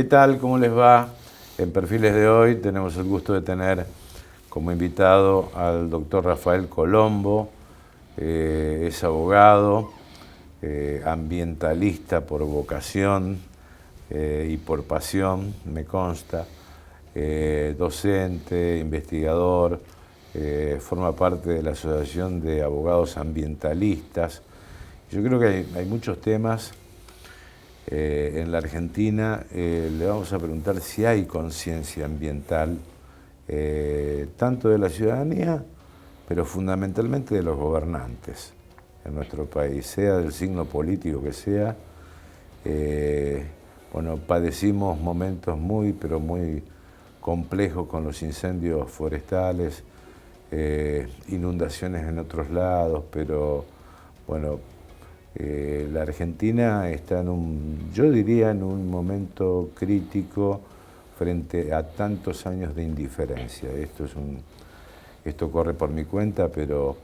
¿Qué tal? ¿Cómo les va? En Perfiles de hoy tenemos el gusto de tener como invitado al doctor Rafael Colombo. Es abogado, ambientalista por vocación y por pasión, me consta, docente, investigador, forma parte de la Asociación de Abogados Ambientalistas. Yo creo que hay muchos temas. En la Argentina le vamos a preguntar si hay conciencia ambiental, tanto de la ciudadanía, pero fundamentalmente de los gobernantes en nuestro país, sea del signo político que sea. Bueno, padecimos momentos muy complejos con los incendios forestales, inundaciones en otros lados, pero bueno, la Argentina está yo diría, en un momento crítico frente a tantos años de indiferencia. Esto corre por mi cuenta, pero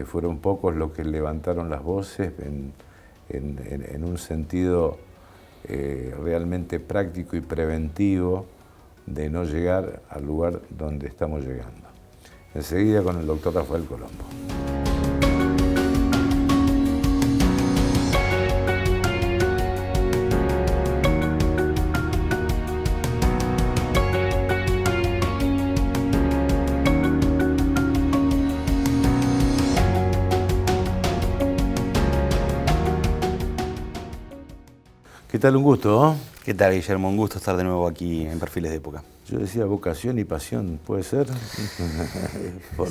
fueron pocos los que levantaron las voces en un sentido realmente práctico y preventivo de no llegar al lugar donde estamos llegando. Enseguida con el doctor Rafael Colombo. ¿Qué tal? Un gusto, ¿no? ¿Qué tal, Guillermo? Un gusto estar de nuevo aquí en Perfiles de Época. Yo decía vocación y pasión, ¿puede ser? por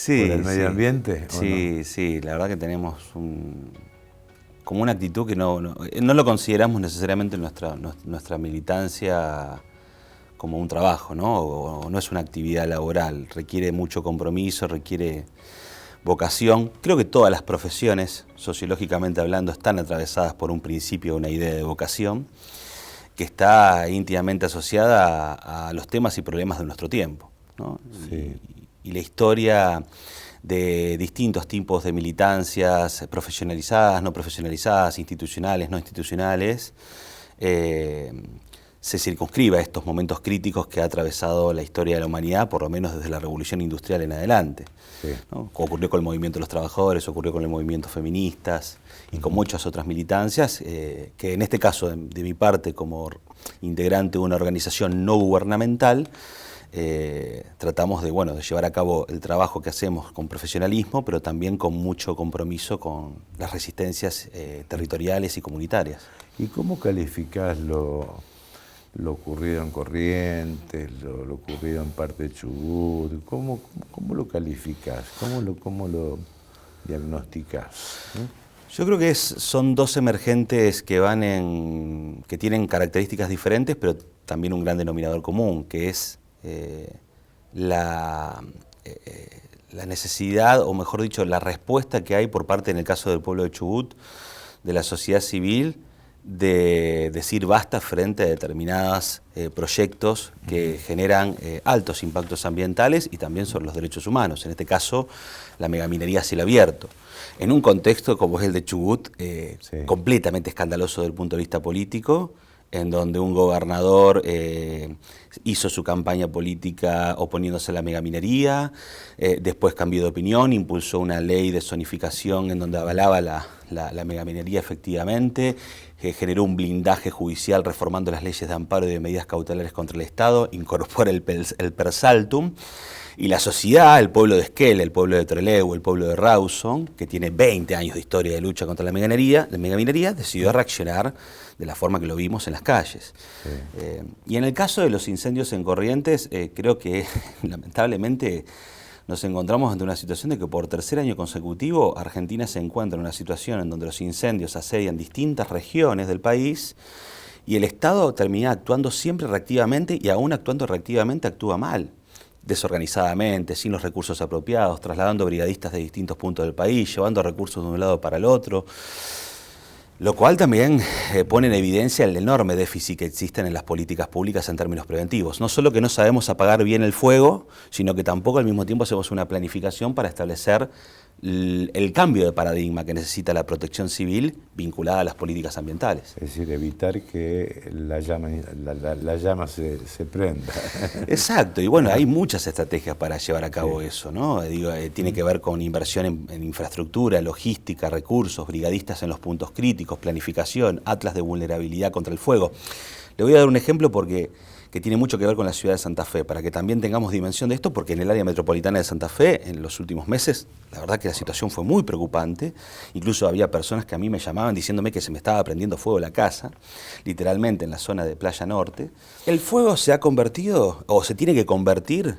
el medio ambiente. Sí, no? Sí, la verdad que tenemos como una actitud que no lo consideramos necesariamente nuestra militancia como un trabajo, ¿no? O no es una actividad laboral, requiere mucho compromiso, requiere vocación. Creo que todas las profesiones, sociológicamente hablando, están atravesadas por un principio, una idea de vocación, que está íntimamente asociada a los temas y problemas de nuestro tiempo, ¿no? Sí. Y la historia de distintos tipos de militancias, profesionalizadas, no profesionalizadas, institucionales, no institucionales, se circunscribe a estos momentos críticos que ha atravesado la historia de la humanidad, por lo menos desde la Revolución Industrial en adelante. Sí. ¿No? Ocurrió con el movimiento de los trabajadores, ocurrió con el movimiento feministas y con muchas otras militancias, que en este caso, de mi parte, como integrante de una organización no gubernamental, tratamos de llevar a cabo el trabajo que hacemos con profesionalismo, pero también con mucho compromiso con las resistencias territoriales y comunitarias. ¿Y cómo calificás lo ocurrido en Corrientes, lo ocurrido en parte de Chubut? ¿Cómo lo calificás? ¿Cómo lo diagnosticás? Yo creo que son dos emergentes que tienen características diferentes, pero también un gran denominador común, que es la necesidad, o mejor dicho, la respuesta que hay por parte, en el caso del pueblo de Chubut, de la sociedad civil, de decir basta frente a determinados proyectos que generan altos impactos ambientales y también sobre los derechos humanos, en este caso la megaminería a cielo abierto, en un contexto como es el de Chubut, Sí. completamente escandaloso desde el punto de vista político, en donde un gobernador hizo su campaña política oponiéndose a la megaminería, después cambió de opinión, impulsó una ley de zonificación en donde avalaba la megaminería efectivamente, generó un blindaje judicial reformando las leyes de amparo y de medidas cautelares contra el Estado, incorpora el persaltum, y la sociedad, el pueblo de Esquel, el pueblo de Trelew, el pueblo de Rawson, que tiene 20 años de historia de lucha contra la megaminería, decidió reaccionar de la forma que lo vimos en las calles. Sí. Y en el caso de los incendios en Corrientes, creo que lamentablemente nos encontramos ante una situación de que por tercer año consecutivo Argentina se encuentra en una situación en donde los incendios asedian distintas regiones del país y el Estado termina actuando siempre reactivamente, y aún actuando reactivamente actúa mal, desorganizadamente, sin los recursos apropiados, trasladando brigadistas de distintos puntos del país, llevando recursos de un lado para el otro. Lo cual también pone en evidencia el enorme déficit que existen en las políticas públicas en términos preventivos. No solo que no sabemos apagar bien el fuego, sino que tampoco al mismo tiempo hacemos una planificación para establecer el cambio de paradigma que necesita la protección civil vinculada a las políticas ambientales. Es decir, evitar que la llama se prenda. Exacto, y bueno, hay muchas estrategias para llevar a cabo eso, ¿no? Digo, tiene que ver con inversión en infraestructura, logística, recursos, brigadistas en los puntos críticos, planificación, atlas de vulnerabilidad contra el fuego. Le voy a dar un ejemplo que tiene mucho que ver con la ciudad de Santa Fe, para que también tengamos dimensión de esto, porque en el área metropolitana de Santa Fe, en los últimos meses, la verdad que la situación fue muy preocupante. Incluso había personas que a mí me llamaban diciéndome que se me estaba prendiendo fuego la casa, literalmente en la zona de Playa Norte. El fuego se ha convertido, o se tiene que convertir,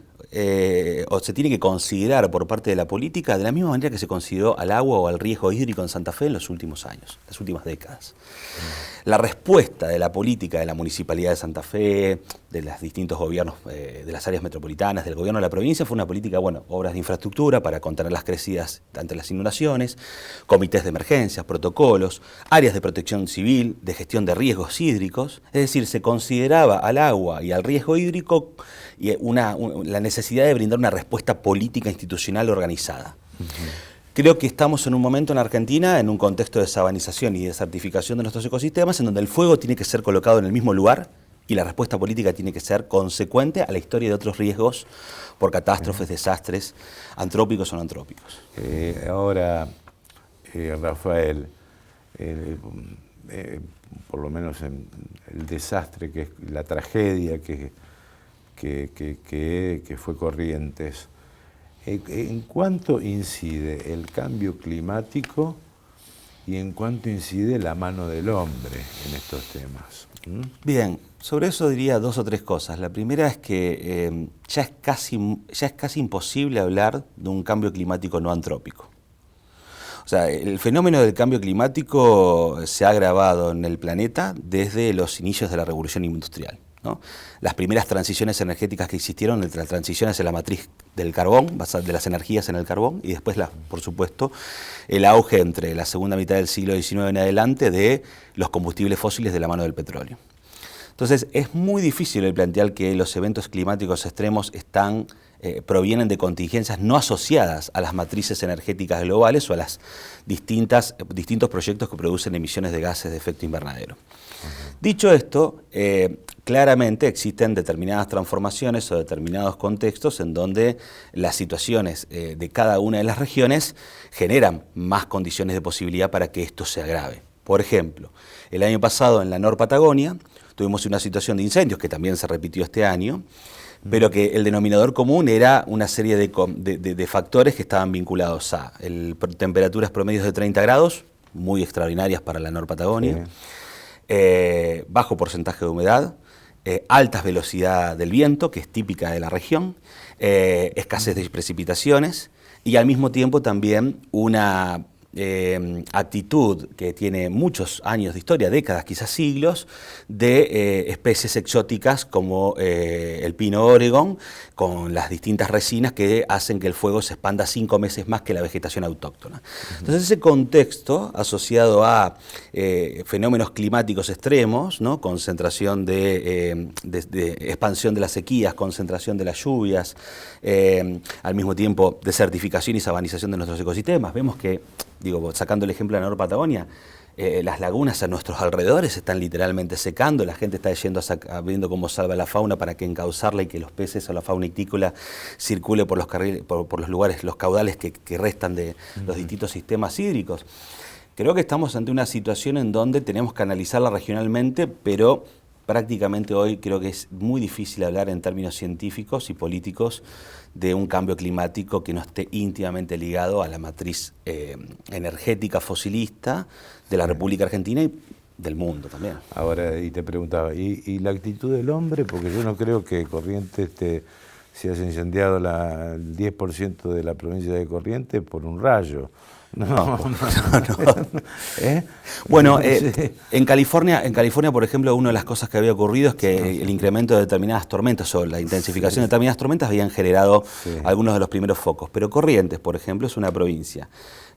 o se tiene que considerar por parte de la política de la misma manera que se consideró al agua o al riesgo hídrico en Santa Fe en los últimos años, las últimas décadas. La respuesta de la política de la Municipalidad de Santa Fe, de los distintos gobiernos de las áreas metropolitanas, del gobierno de la provincia, fue una política, bueno, obras de infraestructura para contener las crecidas ante las inundaciones, comités de emergencias, protocolos, áreas de protección civil, de gestión de riesgos hídricos. Es decir, se consideraba al agua y al riesgo hídrico y la necesidad de brindar una respuesta política institucional organizada. Creo que estamos en un momento en Argentina, en un contexto de sabanización y desertificación de nuestros ecosistemas, en donde el fuego tiene que ser colocado en el mismo lugar y la respuesta política tiene que ser consecuente a la historia de otros riesgos por catástrofes, desastres, antrópicos o no antrópicos. Ahora, Rafael, por lo menos en el desastre, que es la tragedia que fue Corrientes, ¿en cuánto incide el cambio climático y en cuánto incide la mano del hombre en estos temas? Bien, sobre eso diría dos o tres cosas. La primera es que ya es casi imposible hablar de un cambio climático no antrópico. O sea, el fenómeno del cambio climático se ha agravado en el planeta desde los inicios de la revolución industrial, ¿no? Las primeras transiciones energéticas que existieron, la transición hacia la matriz del carbón, basada de las energías en el carbón, y después, por supuesto, el auge entre la segunda mitad del siglo XIX en adelante de los combustibles fósiles de la mano del petróleo. Entonces, es muy difícil el plantear que los eventos climáticos extremos provienen de contingencias no asociadas a las matrices energéticas globales o a las distintos proyectos que producen emisiones de gases de efecto invernadero. Dicho esto, claramente existen determinadas transformaciones o determinados contextos en donde las situaciones de cada una de las regiones generan más condiciones de posibilidad para que esto se agrave. Por ejemplo, el año pasado en la Norpatagonia tuvimos una situación de incendios que también se repitió este año, pero que el denominador común era una serie de factores que estaban vinculados a temperaturas promedios de 30 grados, muy extraordinarias para la Norpatagonia, bajo porcentaje de humedad, altas velocidad del viento, que es típica de la región, escasez de precipitaciones y al mismo tiempo también una actitud que tiene muchos años de historia, décadas, quizás siglos, de especies exóticas como el pino Oregon, con las distintas resinas que hacen que el fuego se expanda 5 meses más que la vegetación autóctona. Entonces ese contexto asociado a fenómenos climáticos extremos, ¿no? Concentración de expansión de las sequías, concentración de las lluvias, al mismo tiempo desertificación y sabanización de nuestros ecosistemas. Vemos que, sacando el ejemplo de la Norpatagonia, las lagunas a nuestros alrededores están literalmente secando, la gente está yendo viendo cómo salva la fauna para que encauzarla y que los peces o la fauna ictícola circule por los lugares, los caudales que restan de los distintos sistemas hídricos. Creo que estamos ante una situación en donde tenemos que analizarla regionalmente, pero prácticamente hoy creo que es muy difícil hablar en términos científicos y políticos de un cambio climático que no esté íntimamente ligado a la matriz energética fosilista de la República Argentina y del mundo también. Ahora, y te preguntaba, ¿y la actitud del hombre? Porque yo no creo que Corrientes se haya incendiado el 10% de la provincia de Corrientes por un rayo. No. ¿Eh? Bueno, Sí. en California, por ejemplo, una de las cosas que había ocurrido es que el incremento de determinadas tormentas o la intensificación de determinadas tormentas habían generado algunos de los primeros focos. Pero Corrientes, por ejemplo, es una provincia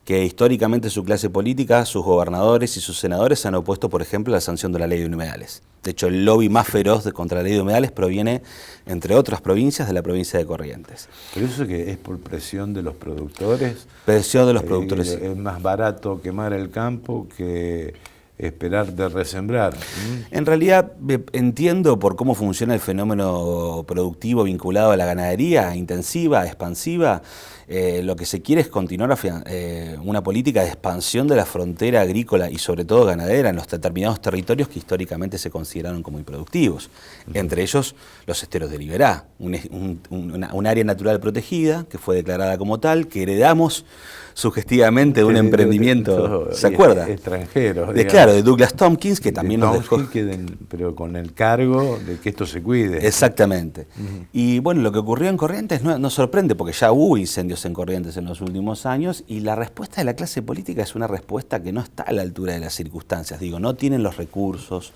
que históricamente su clase política, sus gobernadores y sus senadores se han opuesto, por ejemplo, a la sanción de la ley de humedales. De hecho, el lobby más feroz contra la ley de humedales proviene, entre otras provincias, de la provincia de Corrientes. ¿Pero eso que es por presión de los productores? Presión de los productores. Es más barato quemar el campo que esperar de resembrar. En realidad entiendo por cómo funciona el fenómeno productivo vinculado a la ganadería intensiva, expansiva. Lo que se quiere es continuar una política de expansión de la frontera agrícola y sobre todo ganadera en los determinados territorios que históricamente se consideraron como improductivos. Entre ellos los esteros de Liberá, un área natural protegida que fue declarada como tal, que heredamos sugestivamente de un emprendimiento, ¿se acuerda? Extranjero. Claro, de Douglas Tompkins, que también nos dejó. Pero con el cargo de que esto se cuide. Exactamente. Y bueno, lo que ocurrió en Corrientes no sorprende, porque ya hubo incendios en Corrientes en los últimos años, y la respuesta de la clase política es una respuesta que no está a la altura de las circunstancias. Digo, no tienen los recursos,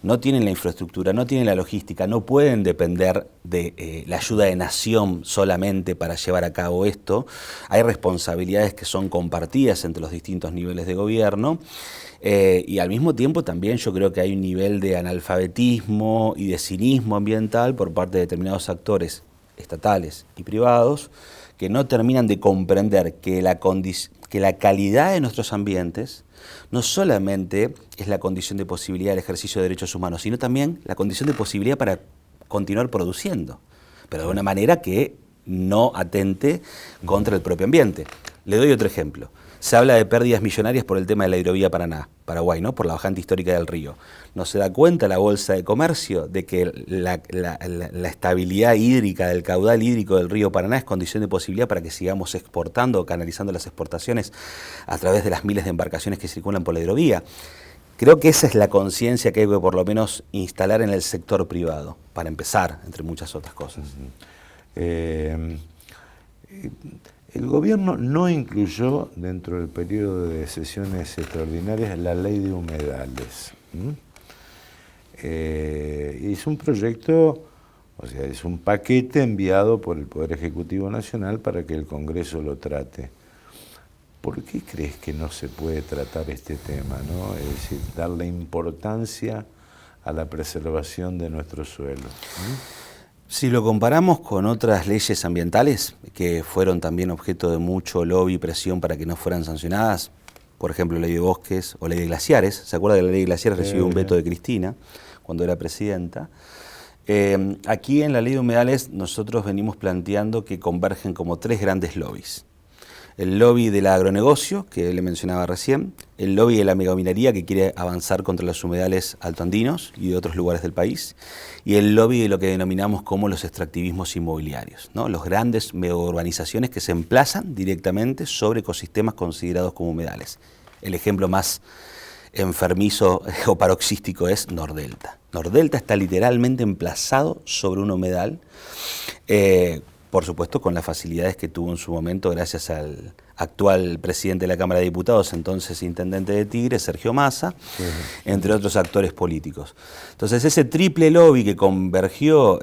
no tienen la infraestructura, no tienen la logística, no pueden depender de la ayuda de nación solamente para llevar a cabo esto. Hay responsabilidades que son compartidas entre los distintos niveles de gobierno, y al mismo tiempo también yo creo que hay un nivel de analfabetismo y de cinismo ambiental por parte de determinados actores estatales y privados que no terminan de comprender que la calidad de nuestros ambientes no solamente es la condición de posibilidad del ejercicio de derechos humanos, sino también la condición de posibilidad para continuar produciendo, pero de una manera que no atente contra el propio ambiente. Le doy otro ejemplo. Se habla de pérdidas millonarias por el tema de la hidrovía Paraguay, ¿no? Por la bajante histórica del río. ¿No se da cuenta la Bolsa de Comercio de que la estabilidad hídrica del caudal hídrico del río Paraná es condición de posibilidad para que sigamos exportando, canalizando las exportaciones a través de las miles de embarcaciones que circulan por la hidrovía? Creo que esa es la conciencia que hay que por lo menos instalar en el sector privado, para empezar, entre muchas otras cosas. El gobierno no incluyó dentro del periodo de sesiones extraordinarias la ley de humedales. Es un proyecto, o sea, es un paquete enviado por el Poder Ejecutivo Nacional para que el Congreso lo trate. ¿Por qué crees que no se puede tratar este tema, ¿no? Es decir, darle importancia a la preservación de nuestro suelo. Si lo comparamos con otras leyes ambientales que fueron también objeto de mucho lobby y presión para que no fueran sancionadas, por ejemplo, ley de bosques o ley de glaciares, ¿se acuerda que la ley de glaciares recibió un veto de Cristina cuando era presidenta? Aquí en la ley de humedales nosotros venimos planteando que convergen como tres grandes lobbies. El lobby del agronegocio, que le mencionaba recién, el lobby de la megaminería, que quiere avanzar contra los humedales altoandinos y de otros lugares del país, y el lobby de lo que denominamos como los extractivismos inmobiliarios, ¿no? Los grandes megaurbanizaciones que se emplazan directamente sobre ecosistemas considerados como humedales. El ejemplo más enfermizo o paroxístico es Nordelta. Nordelta está literalmente emplazado sobre un humedal, por supuesto con las facilidades que tuvo en su momento gracias al actual presidente de la Cámara de Diputados, entonces intendente de Tigre, Sergio Massa, entre otros actores políticos. Entonces ese triple lobby que convergió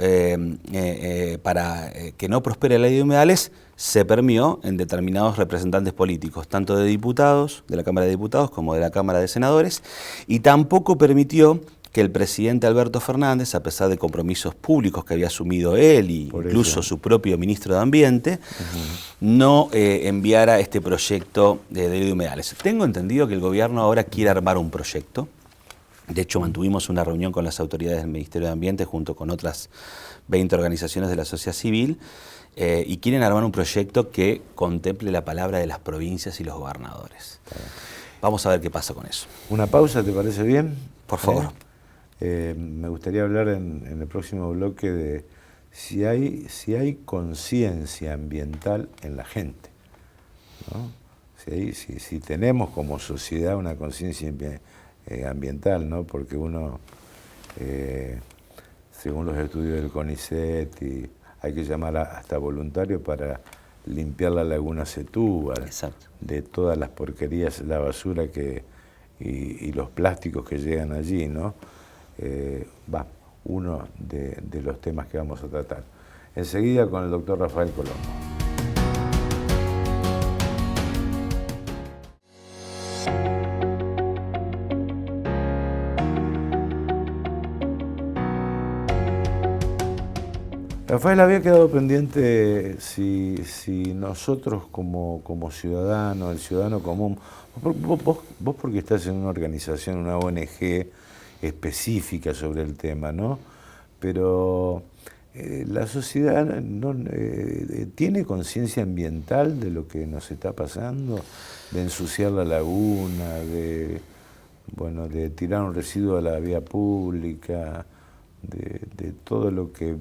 para que no prospere la ley de humedales se permeó en determinados representantes políticos, tanto de diputados, de la Cámara de Diputados como de la Cámara de Senadores, y tampoco permitió que el presidente Alberto Fernández, a pesar de compromisos públicos que había asumido él y incluso su propio ministro de Ambiente, no enviara este proyecto de ley de humedales. Tengo entendido que el gobierno ahora quiere armar un proyecto. De hecho, mantuvimos una reunión con las autoridades del Ministerio de Ambiente junto con otras 20 organizaciones de la sociedad civil y quieren armar un proyecto que contemple la palabra de las provincias y los gobernadores. Vamos a ver qué pasa con eso. ¿Una pausa, te parece bien? Por favor. Me gustaría hablar en el próximo bloque de si hay conciencia ambiental en la gente, ¿no? Si tenemos como sociedad una conciencia ambiental, ¿no? Porque uno, según los estudios del CONICET, hay que llamar hasta voluntarios para limpiar la laguna Setúbal, Exacto. de todas las porquerías, la basura y los plásticos que llegan allí, ¿no? Uno de los temas que vamos a tratar. Enseguida con el doctor Rafael Colombo. Rafael, había quedado pendiente si nosotros como ciudadanos, el ciudadano común, vos porque estás en una organización, una ONG específica sobre el tema, ¿no? Pero la sociedad no, tiene conciencia ambiental de lo que nos está pasando, de ensuciar la laguna, de tirar un residuo a la vía pública, de todo lo que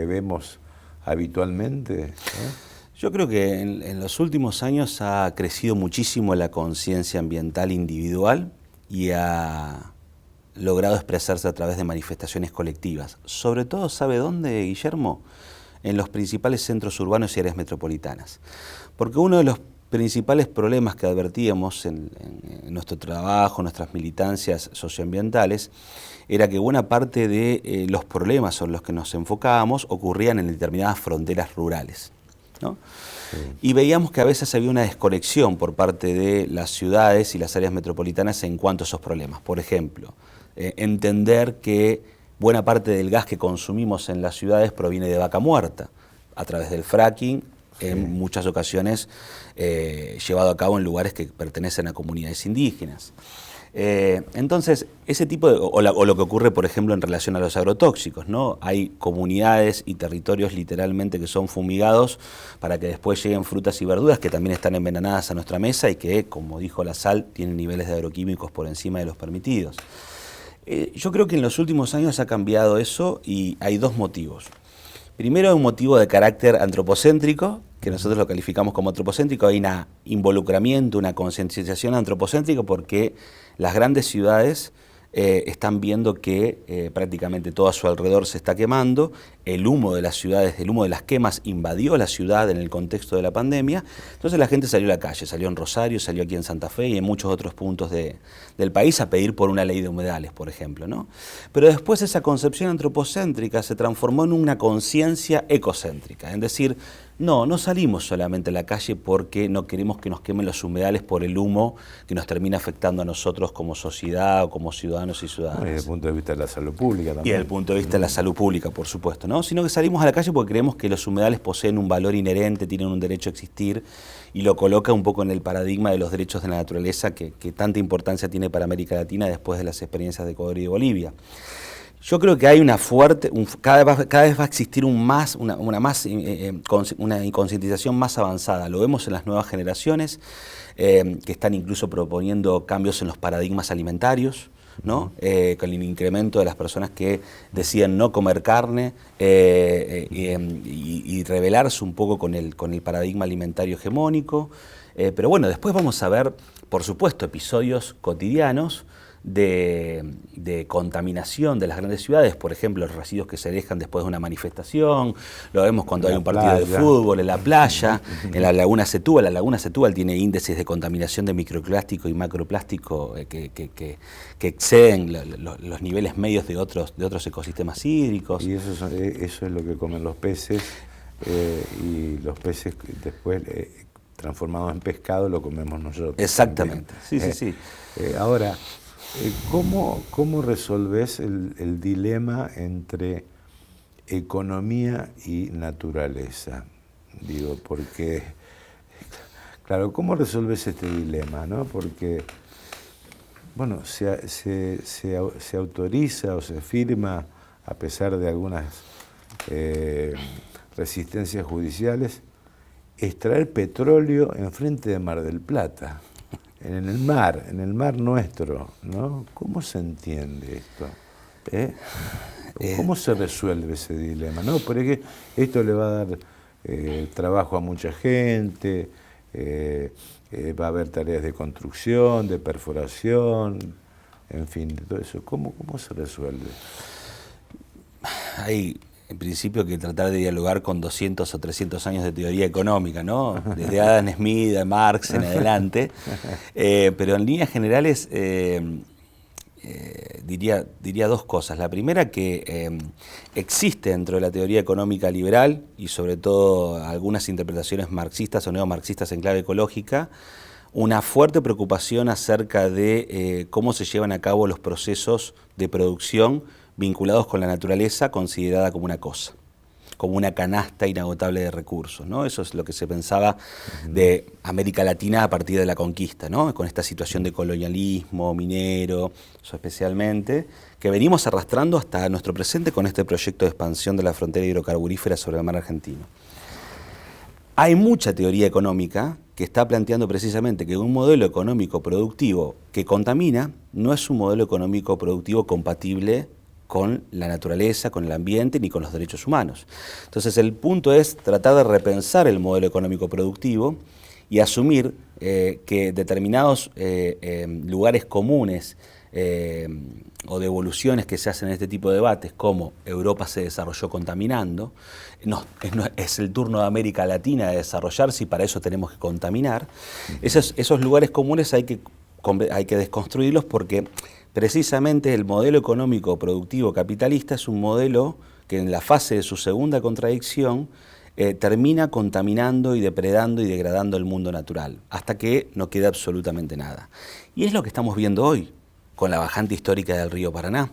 vemos habitualmente, ¿no? Yo creo que en los últimos años ha crecido muchísimo la conciencia ambiental individual y ha logrado expresarse a través de manifestaciones colectivas. Sobre todo, ¿sabe dónde, Guillermo? En los principales centros urbanos y áreas metropolitanas. Porque uno de los principales problemas que advertíamos en nuestro trabajo, nuestras militancias socioambientales, era que buena parte de los problemas sobre los que nos enfocábamos ocurrían en determinadas fronteras rurales, ¿no? Sí. Y veíamos que a veces había una desconexión por parte de las ciudades y las áreas metropolitanas en cuanto a esos problemas. Por ejemplo, entender que buena parte del gas que consumimos en las ciudades proviene de vaca muerta, a través del fracking, en muchas ocasiones llevado a cabo en lugares que pertenecen a comunidades indígenas. Entonces, ese tipo de, o lo que ocurre, por ejemplo, en relación a los agrotóxicos, ¿no? Hay comunidades y territorios literalmente que son fumigados para que después lleguen frutas y verduras que también están envenenadas a nuestra mesa y que, como dijo la sal, tienen niveles de agroquímicos por encima de los permitidos. Yo creo que en los últimos años ha cambiado eso y hay dos motivos. Primero, un motivo de carácter antropocéntrico, que nosotros lo calificamos como antropocéntrico. Hay un involucramiento, una concientización antropocéntrica porque las grandes ciudades están viendo que prácticamente todo a su alrededor se está quemando, el humo de las ciudades, el humo de las quemas invadió la ciudad en el contexto de la pandemia, entonces la gente salió a la calle, salió en Rosario, salió aquí en Santa Fe y en muchos otros puntos del país a pedir por una ley de humedales, por ejemplo, ¿no? Pero después esa concepción antropocéntrica se transformó en una conciencia ecocéntrica, es decir, no salimos solamente a la calle porque no queremos que nos quemen los humedales por el humo que nos termina afectando a nosotros como sociedad o como ciudadanos y ciudadanas. Bueno, y desde el punto de vista de la salud pública también. Y desde el punto de vista de la salud pública, por supuesto, ¿no? Sino que salimos a la calle porque creemos que los humedales poseen un valor inherente, tienen un derecho a existir y lo coloca un poco en el paradigma de los derechos de la naturaleza que tanta importancia tiene para América Latina después de las experiencias de Ecuador y de Bolivia. Yo creo que hay una fuerte, cada vez va a existir una concientización más avanzada. Lo vemos en las nuevas generaciones que están incluso proponiendo cambios en los paradigmas alimentarios, ¿no? Con el incremento de las personas que deciden no comer carne y rebelarse un poco con el paradigma alimentario hegemónico. Pero bueno, después vamos a ver, por supuesto, episodios cotidianos de contaminación de las grandes ciudades, por ejemplo, los residuos que se dejan después de una manifestación, lo vemos cuando hay un partido de fútbol, en la playa, en la laguna Setúbal. La laguna Setúbal tiene índices de contaminación de microplástico y macroplástico que exceden los niveles medios de otros ecosistemas hídricos. Y eso es lo que comen los peces, y los peces después transformados en pescado lo comemos nosotros. Exactamente, sí. Ahora, ¿cómo resolvés el dilema entre economía y naturaleza? Digo, porque, claro, ¿cómo resolvés este dilema, no? Porque, bueno, se autoriza o se firma, a pesar de algunas resistencias judiciales, extraer petróleo enfrente de Mar del Plata. En el mar nuestro, ¿no? ¿Cómo se entiende esto? ¿Cómo se resuelve ese dilema? ¿No? Porque esto le va a dar trabajo a mucha gente, va a haber tareas de construcción, de perforación, en fin, de todo eso. ¿Cómo se resuelve? Hay en principio que tratar de dialogar con 200 o 300 años de teoría económica, ¿no? Desde Adam Smith, de Marx en adelante. Pero en líneas generales diría dos cosas. La primera, que existe dentro de la teoría económica liberal y sobre todo algunas interpretaciones marxistas o neomarxistas en clave ecológica, una fuerte preocupación acerca de cómo se llevan a cabo los procesos de producción vinculados con la naturaleza, considerada como una cosa, como una canasta inagotable de recursos, ¿no? Eso es lo que se pensaba de América Latina a partir de la conquista, ¿no? Con esta situación de colonialismo minero, eso especialmente, que venimos arrastrando hasta nuestro presente con este proyecto de expansión de la frontera hidrocarburífera sobre el mar argentino. Hay mucha teoría económica que está planteando precisamente que un modelo económico productivo que contamina no es un modelo económico productivo compatible con la naturaleza, con el ambiente, ni con los derechos humanos. Entonces el punto es tratar de repensar el modelo económico productivo y asumir que determinados lugares comunes o de evoluciones que se hacen en este tipo de debates, como Europa se desarrolló contaminando, es el turno de América Latina de desarrollarse y para eso tenemos que contaminar. Esos lugares comunes hay que desconstruirlos porque precisamente el modelo económico productivo capitalista es un modelo que en la fase de su segunda contradicción termina contaminando y depredando y degradando el mundo natural, hasta que no queda absolutamente nada. Y es lo que estamos viendo hoy con la bajante histórica del río Paraná.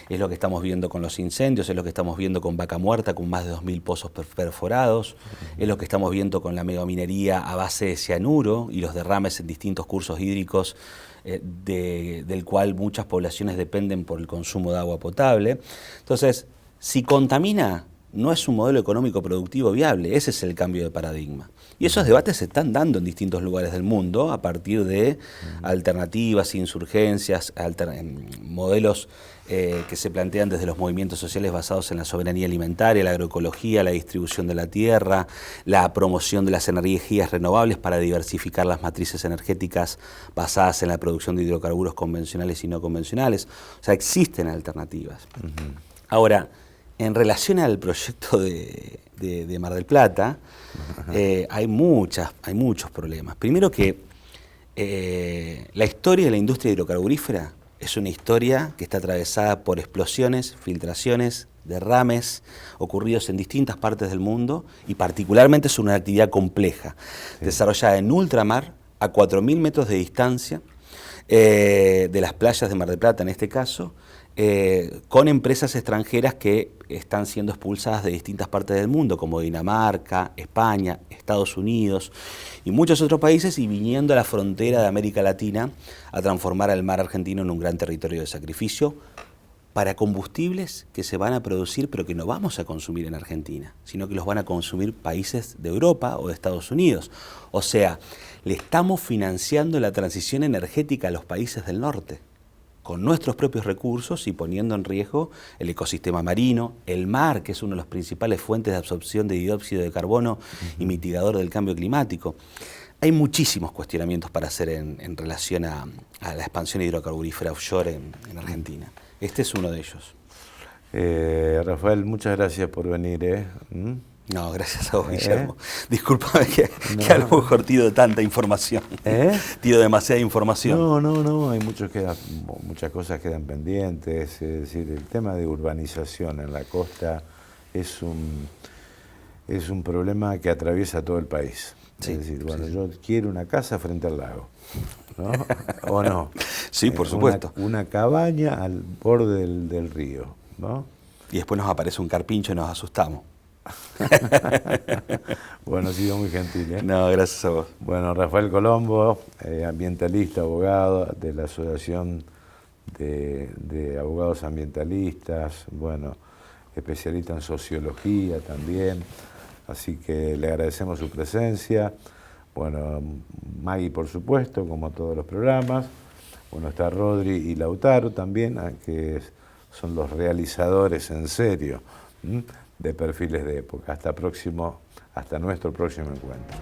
Es lo que estamos viendo con los incendios, es lo que estamos viendo con Vaca Muerta, con más de 2.000 pozos perforados, es lo que estamos viendo con la megaminería a base de cianuro y los derrames en distintos cursos hídricos del cual muchas poblaciones dependen por el consumo de agua potable. Entonces, si contamina, no es un modelo económico productivo viable, ese es el cambio de paradigma. Y esos debates se están dando en distintos lugares del mundo a partir de alternativas, insurgencias, modelos que se plantean desde los movimientos sociales basados en la soberanía alimentaria, la agroecología, la distribución de la tierra, la promoción de las energías renovables para diversificar las matrices energéticas basadas en la producción de hidrocarburos convencionales y no convencionales. O sea, existen alternativas. Ahora, en relación al proyecto de Mar del Plata, hay muchos problemas. Primero que la historia de la industria hidrocarburífera es una historia que está atravesada por explosiones, filtraciones, derrames ocurridos en distintas partes del mundo y particularmente es una actividad compleja, desarrollada en ultramar a 4.000 metros de distancia de las playas de Mar del Plata en este caso, con empresas extranjeras que están siendo expulsadas de distintas partes del mundo, como Dinamarca, España, Estados Unidos y muchos otros países, y viniendo a la frontera de América Latina a transformar al mar argentino en un gran territorio de sacrificio para combustibles que se van a producir pero que no vamos a consumir en Argentina, sino que los van a consumir países de Europa o de Estados Unidos. O sea, le estamos financiando la transición energética a los países del norte, con nuestros propios recursos y poniendo en riesgo el ecosistema marino, el mar, que es una de las principales fuentes de absorción de dióxido de carbono y mitigador del cambio climático. Hay muchísimos cuestionamientos para hacer en relación a la expansión hidrocarburífera offshore en Argentina. Este es uno de ellos. Rafael, muchas gracias por venir. No, gracias a vos, Guillermo. Discúlpame que a lo mejor tiro tanta información. Tiro demasiada información. No, hay muchas cosas quedan pendientes. Es decir, el tema de urbanización en la costa es un problema que atraviesa todo el país. Sí, es decir, bueno, yo quiero una casa frente al lago, ¿no? ¿O no? Sí, por supuesto. Una cabaña al borde del río, ¿no? Y después nos aparece un carpincho y nos asustamos. Bueno, ha sido muy gentil, ¿eh? No, gracias a vos. Bueno, Rafael Colombo, ambientalista, abogado de la Asociación de Abogados Ambientalistas, bueno, especialista en sociología también, así que le agradecemos su presencia. Bueno, Maggie, por supuesto, como todos los programas. Bueno, está Rodri y Lautaro también, que son los realizadores en serio de Perfiles de Época. Hasta nuestro próximo encuentro.